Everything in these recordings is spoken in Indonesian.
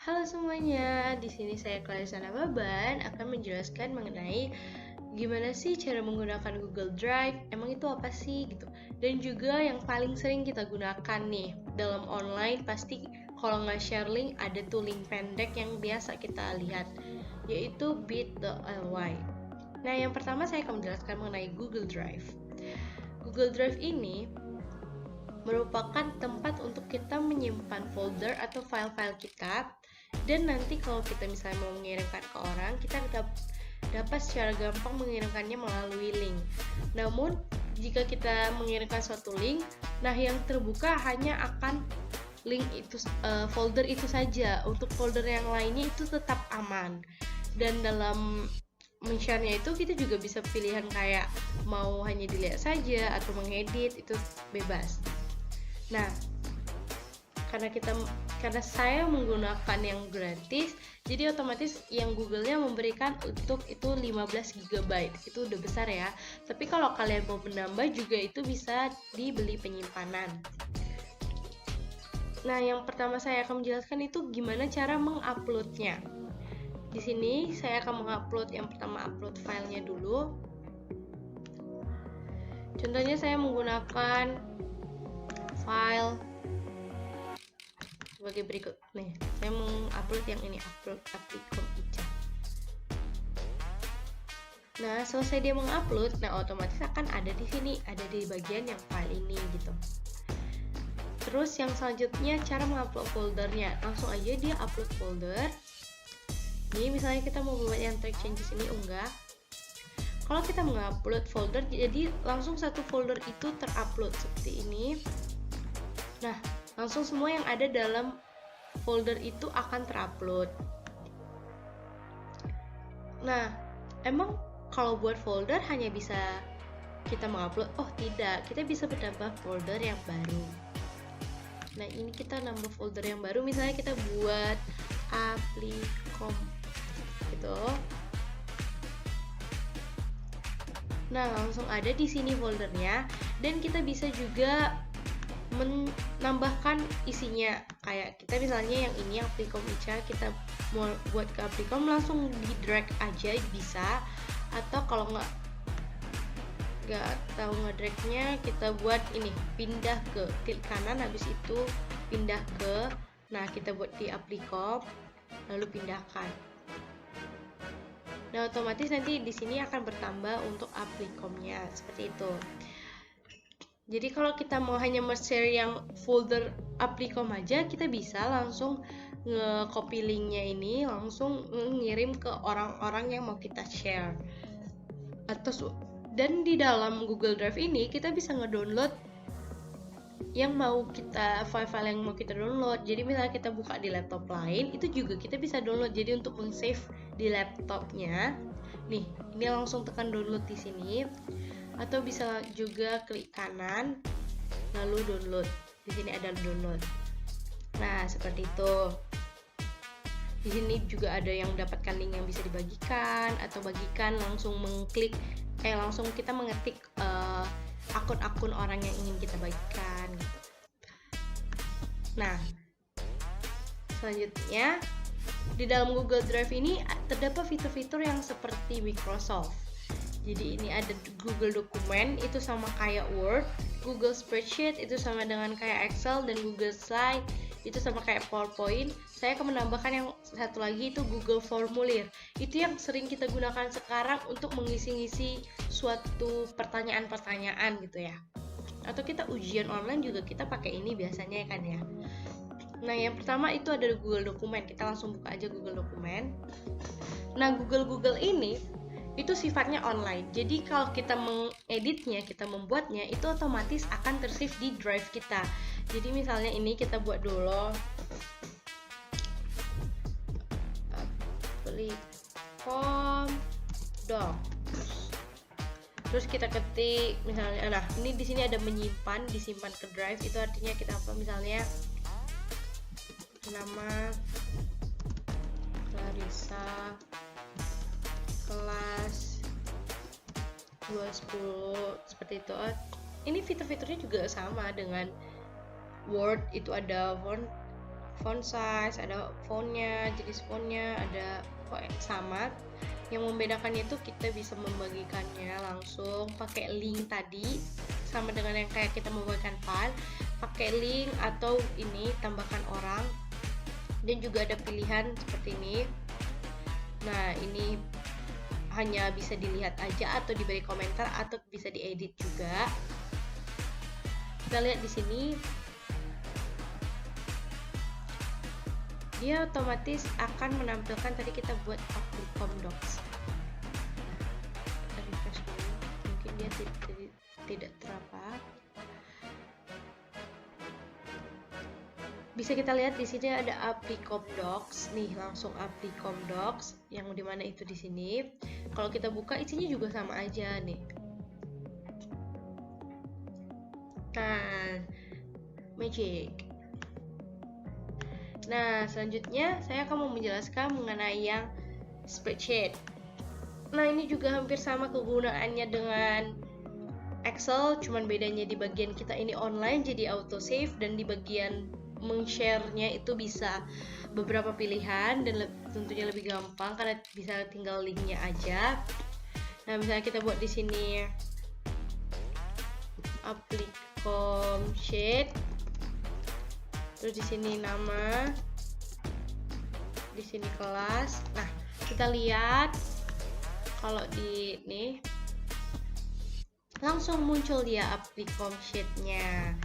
Halo semuanya, di sini saya Clarissa Nababan akan menjelaskan mengenai gimana sih cara menggunakan Google Drive, emang itu apa sih gitu. Dan juga yang paling sering kita gunakan nih dalam online pasti kalau nggak share link ada tuh link pendek yang biasa kita lihat, yaitu bit.ly. Nah, yang pertama saya akan menjelaskan mengenai Google Drive. Google Drive ini merupakan tempat untuk kita menyimpan folder atau file-file kita, dan nanti kalau kita misalnya mau mengirimkan ke orang, kita dapat secara gampang mengirimkannya melalui link. Namun jika kita mengirimkan suatu link, nah yang terbuka hanya akan link itu, folder itu saja. Untuk folder yang lainnya itu tetap aman. Dan dalam men-share-nya itu kita juga bisa pilihan kayak mau hanya dilihat saja atau mengedit, itu bebas. Nah, karena saya menggunakan yang gratis, jadi otomatis yang Google-nya memberikan untuk itu 15 GB. Itu udah besar ya. Tapi kalau kalian mau menambah juga itu bisa dibeli penyimpanan. Nah, yang pertama saya akan menjelaskan itu gimana cara menguploadnya. Di sini saya akan mengupload, yang pertama upload filenya dulu. Contohnya saya menggunakan file sebagai berikut. Nih, saya mengupload yang ini, upload Applikom Ica. Nah, selesai dia mengupload, nah otomatis akan ada di sini, ada di bagian yang file ini gitu. Terus yang selanjutnya cara mengupload foldernya, langsung aja dia upload folder. Ini misalnya kita mau buat yang track changes ini unggah. Kalau kita mengupload folder, jadi langsung satu folder itu terupload seperti ini. Nah, langsung semua yang ada dalam folder itu akan terupload. Nah, emang kalau buat folder hanya bisa kita mengupload? Oh tidak, kita bisa menambah folder yang baru. Nah, ini kita nambah folder yang baru, misalnya kita buat Applikom gitu. Nah, langsung ada di sini foldernya, dan kita bisa juga menambahkan isinya. Kayak kita misalnya yang ini Applikom Ica, kita mau buat ke Applikom, langsung di drag aja bisa. Atau kalau nggak tahu ngedragnya, kita buat ini, pindah ke klik kanan, habis itu pindah ke, nah kita buat di Applikom, lalu pindahkan. Nah, otomatis nanti di sini akan bertambah untuk Applikomnya seperti itu. Jadi kalau kita mau hanya share yang folder Applikom aja, kita bisa langsung nge-copy linknya ini, langsung ngirim ke orang-orang yang mau kita share. Dan di dalam Google Drive ini kita bisa ngedownload yang mau kita, file-file yang mau kita download. Jadi misalnya kita buka di laptop lain, itu juga kita bisa download. Jadi untuk meng-save di laptopnya, nih, ini langsung tekan download di sini. Atau bisa juga klik kanan lalu download. Di sini ada download. Nah, seperti itu. Di sini juga ada yang dapatkan link yang bisa dibagikan, atau bagikan langsung langsung kita mengetik akun-akun orang yang ingin kita bagikan gitu. Nah, selanjutnya di dalam Google Drive ini terdapat fitur-fitur yang seperti Microsoft. Jadi ini ada Google Dokumen, itu sama kayak Word, Google Spreadsheet itu sama dengan kayak Excel, dan Google Slide itu sama kayak PowerPoint. Saya akan menambahkan yang satu lagi, itu Google Formulir. Itu yang sering kita gunakan sekarang untuk mengisi-ngisi suatu pertanyaan-pertanyaan gitu ya. Atau kita ujian online juga kita pakai ini biasanya kan ya. Nah, yang pertama itu ada Google Dokumen. Kita langsung buka aja Google Dokumen. Nah, Google ini itu sifatnya online. Jadi kalau kita mengeditnya, kita membuatnya, itu otomatis akan tersave di drive kita. Jadi misalnya ini kita buat dulu Applikom Docs. Terus kita ketik misalnya, nah ini di sini ada menyimpan, disimpan ke drive, itu artinya kita apa, misalnya nama Clarissa kelas 210 seperti itu. Ini fitur-fiturnya juga sama dengan Word, itu ada font font size, ada fontnya, jenis fontnya, ada sama. Yang membedakannya itu kita bisa membagikannya langsung pakai link tadi, sama dengan yang kayak kita membagikan file, pakai link atau ini tambahkan orang, dan juga ada pilihan seperti ini. Nah, ini hanya bisa dilihat aja atau diberi komentar atau bisa diedit juga. Kita lihat di sini, dia otomatis akan menampilkan tadi kita buat Applicom Docs. Kita refresh dulu, mungkin dia tidak terapa. Bisa kita lihat di sini ada Applicom Docs nih, langsung Applicom Docs yang dimana itu di sini. Kalau kita buka isinya juga sama aja nih. Nah, magic. Nah, selanjutnya saya akan mau menjelaskan mengenai yang spreadsheet. Nah, ini juga hampir sama kegunaannya dengan Excel, cuman bedanya di bagian kita ini online jadi auto save, dan di bagian meng-share-nya itu bisa beberapa pilihan dan tentunya lebih gampang karena bisa tinggal linknya aja. Nah, misalnya kita buat di sini Applicom sheet, terus di sini nama, di sini kelas. Nah, kita lihat kalau di nih langsung muncul dia Applicom sheet-nya.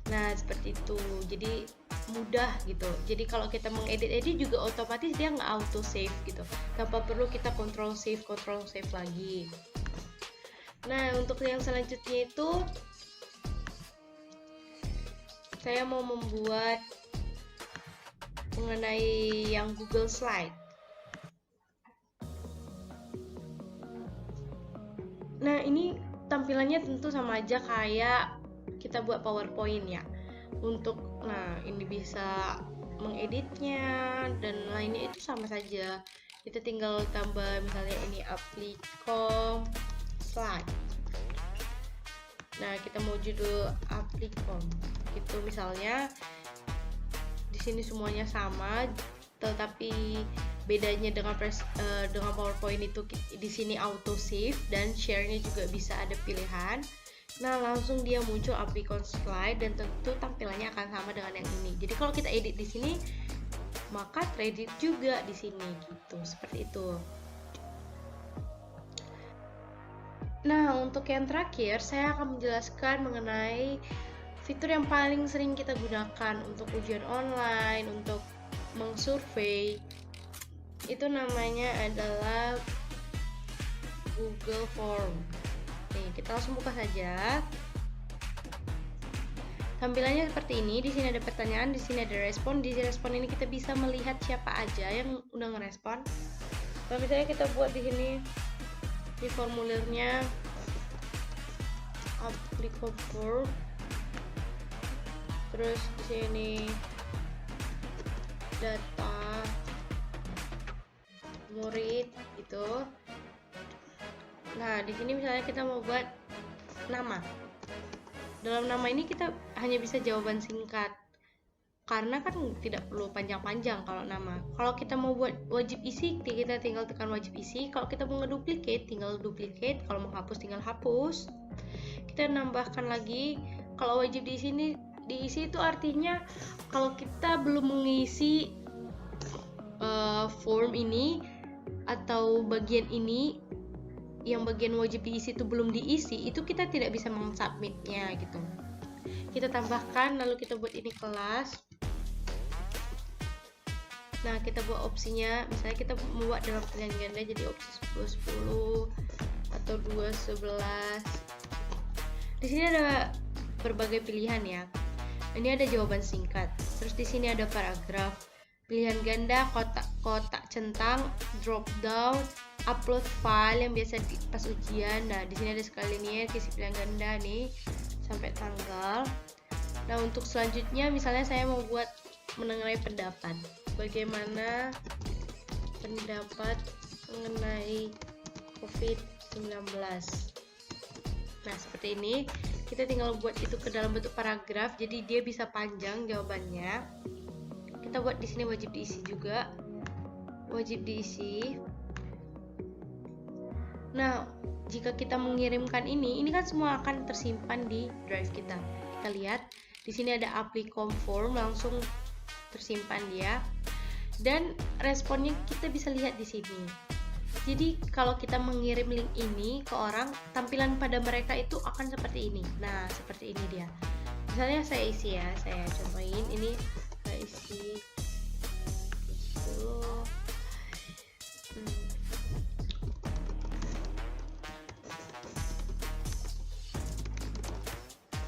Nah, seperti itu. Jadi mudah gitu. Jadi kalau kita mengedit-edit juga otomatis dia nggak auto save gitu. Tanpa perlu kita control save lagi. Nah, untuk yang selanjutnya itu saya mau membuat mengenai yang Google Slide. Nah, ini tampilannya tentu sama aja kayak kita buat PowerPoint ya. Nah, ini bisa mengeditnya dan lainnya itu sama saja. Kita tinggal tambah misalnya ini Applicom Slide. Nah, kita mau judul Applicom. Itu misalnya di sini semuanya sama, tetapi bedanya dengan PowerPoint itu di sini auto save dan share-nya juga bisa ada pilihan. Nah, langsung dia muncul Applicom Slide dan tentu tampilannya akan sama dengan yang ini. Jadi kalau kita edit di sini, maka teredit juga di sini gitu, seperti itu. Nah, untuk yang terakhir saya akan menjelaskan mengenai fitur yang paling sering kita gunakan untuk ujian online, untuk mengsurvei. Itu namanya adalah Google Form. Nih, kita langsung buka saja. Tampilannya seperti ini. Di sini ada pertanyaan, di sini ada respon. Di respon ini kita bisa melihat siapa aja yang udah ngerespon. Kalau misalnya kita buat di sini di formulirnya Applicom Form, terus di sini data murid gitu. Nah, di sini misalnya kita mau buat nama. Dalam nama ini kita hanya bisa jawaban singkat. Karena kan tidak perlu panjang-panjang kalau nama. Kalau kita mau buat wajib isi, kita tinggal tekan wajib isi. Kalau kita mau ngeduplicate, tinggal duplicate. Kalau mau hapus, tinggal hapus. Kita nambahkan lagi. Kalau wajib di sini diisi itu artinya kalau kita belum mengisi form ini atau bagian ini, yang bagian wajib diisi itu belum diisi, itu kita tidak bisa mensubmitnya gitu. Kita tambahkan, lalu kita buat ini kelas. Nah, kita buat opsinya, misalnya kita membuat dalam pilihan ganda jadi opsi 10 atau 2-11. Di sini ada berbagai pilihan ya. Ini ada jawaban singkat. Terus di sini ada paragraf, pilihan ganda, kotak centang, drop down, upload file yang biasa pas ujian. Nah, di sini ada sekali linier, isi pilihan ganda nih sampai tanggal. Nah, untuk selanjutnya misalnya saya mau buat mengenai pendapat. Bagaimana pendapat mengenai COVID-19. Nah, seperti ini. Kita tinggal buat itu ke dalam bentuk paragraf, jadi dia bisa panjang jawabannya. Kita kita buat di sini wajib diisi juga, wajib diisi. Nah, jika kita mengirimkan ini kan semua akan tersimpan di drive kita. Kita lihat di sini ada apply form, langsung tersimpan dia. Dan responnya kita bisa lihat di sini. Jadi kalau kita mengirim link ini ke orang, tampilan pada mereka itu akan seperti ini. Nah, seperti ini dia. Misalnya saya isi ya, saya contohin ini, saya isi dulu.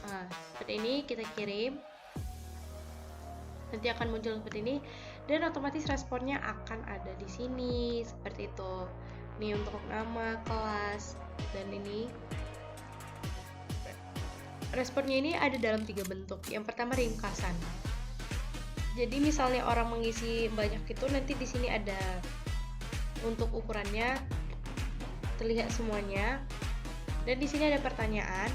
Nah, seperti ini kita kirim. Nanti akan muncul seperti ini dan otomatis responnya akan ada di sini seperti itu. Ini untuk nama, kelas, dan ini responnya ini ada dalam 3 bentuk. Yang pertama ringkasan. Jadi misalnya orang mengisi banyak itu, nanti di sini ada untuk ukurannya terlihat semuanya. Dan di sini ada pertanyaan.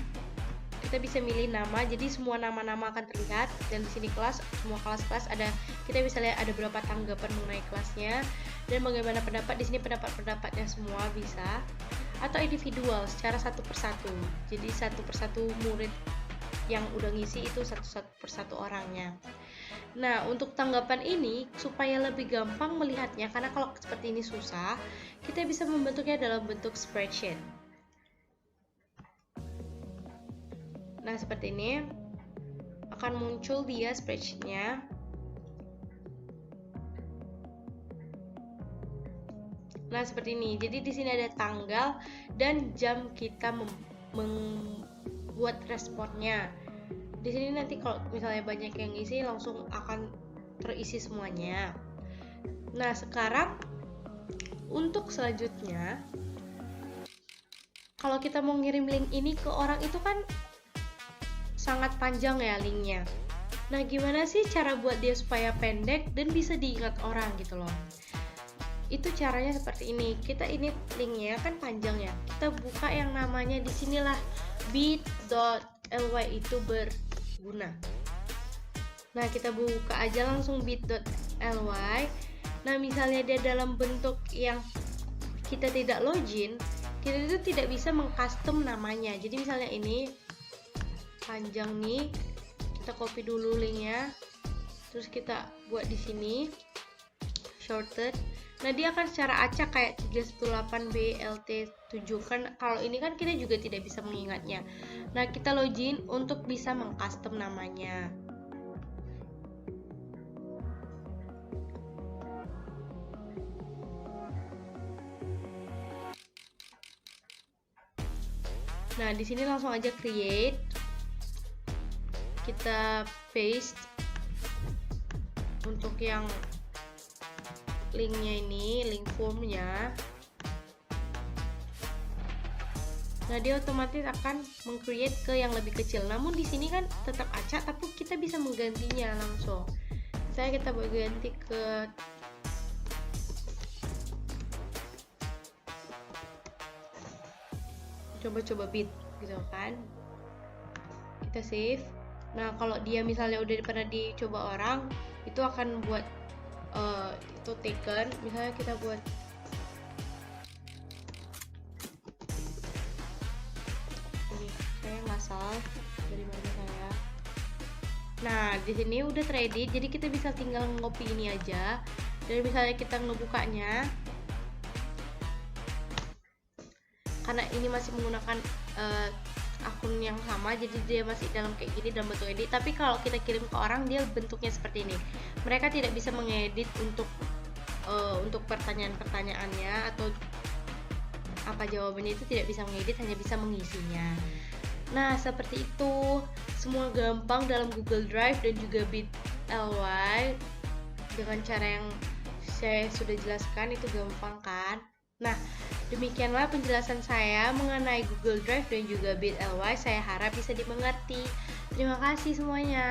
Kita bisa milih nama, jadi semua nama-nama akan terlihat. Dan di sini kelas, semua kelas-kelas ada. Kita bisa lihat ada berapa tanggapan mengenai kelasnya dan bagaimana pendapat. Di sini pendapat-pendapatnya semua bisa. Atau individual secara satu persatu. Jadi satu persatu murid yang udah ngisi itu satu persatu orangnya. Nah, untuk tanggapan ini supaya lebih gampang melihatnya, karena kalau seperti ini susah, kita bisa membentuknya dalam bentuk spreadsheet. Nah, seperti ini akan muncul dia spreadsheetnya. Nah, seperti ini. Jadi di sini ada tanggal dan jam kita membuat responnya. Di sini nanti kalau misalnya banyak yang isi, langsung akan terisi semuanya. Nah, sekarang untuk selanjutnya, kalau kita mau ngirim link ini ke orang itu kan sangat panjang ya linknya. Nah, gimana sih cara buat dia supaya pendek dan bisa diingat orang gitu loh? Itu caranya seperti ini. Kita ini linknya kan panjang ya. Kita buka yang namanya di sinilah bit.ly itu berguna. Nah, kita buka aja langsung bit.ly. Nah, misalnya dia dalam bentuk yang kita tidak login, kita itu tidak bisa mengcustom namanya. Jadi misalnya ini panjang nih, kita copy dulu linknya, terus kita buat di sini shorted. Nah, dia akan secara acak kayak 318BLT7 kan. Kalau ini kan kita juga tidak bisa mengingatnya. Nah, kita login untuk bisa mengcustom namanya. Nah, di sini langsung aja create. Kita paste untuk yang linknya ini, link formnya. Nah, dia otomatis akan meng-create ke yang lebih kecil. Namun di sini kan tetap acak, tapi kita bisa menggantinya langsung. Misalnya kita mau ganti ke coba-coba bit gitu kan. Kita save. Nah, kalau dia misalnya udah pernah dicoba orang, itu akan buat itu taken. Misalnya kita buat ini, saya ngasal dari mana saya. Nah, di sini udah teredit, jadi kita bisa tinggal ngopi ini aja. Dan misalnya kita ngebukanya, karena ini masih menggunakan akun yang sama, jadi dia masih dalam kayak gini dalam bentuk edit. Tapi kalau kita kirim ke orang, dia bentuknya seperti ini. Mereka tidak bisa mengedit untuk pertanyaan-pertanyaannya atau apa jawabannya, itu tidak bisa mengedit, hanya bisa mengisinya. Nah, seperti itu. Semua gampang dalam Google Drive dan juga bit.ly dengan cara yang saya sudah jelaskan. itu gampang kan? Nah, demikianlah penjelasan saya mengenai Google Drive dan juga bit.ly. Saya harap bisa dimengerti. Terima kasih semuanya.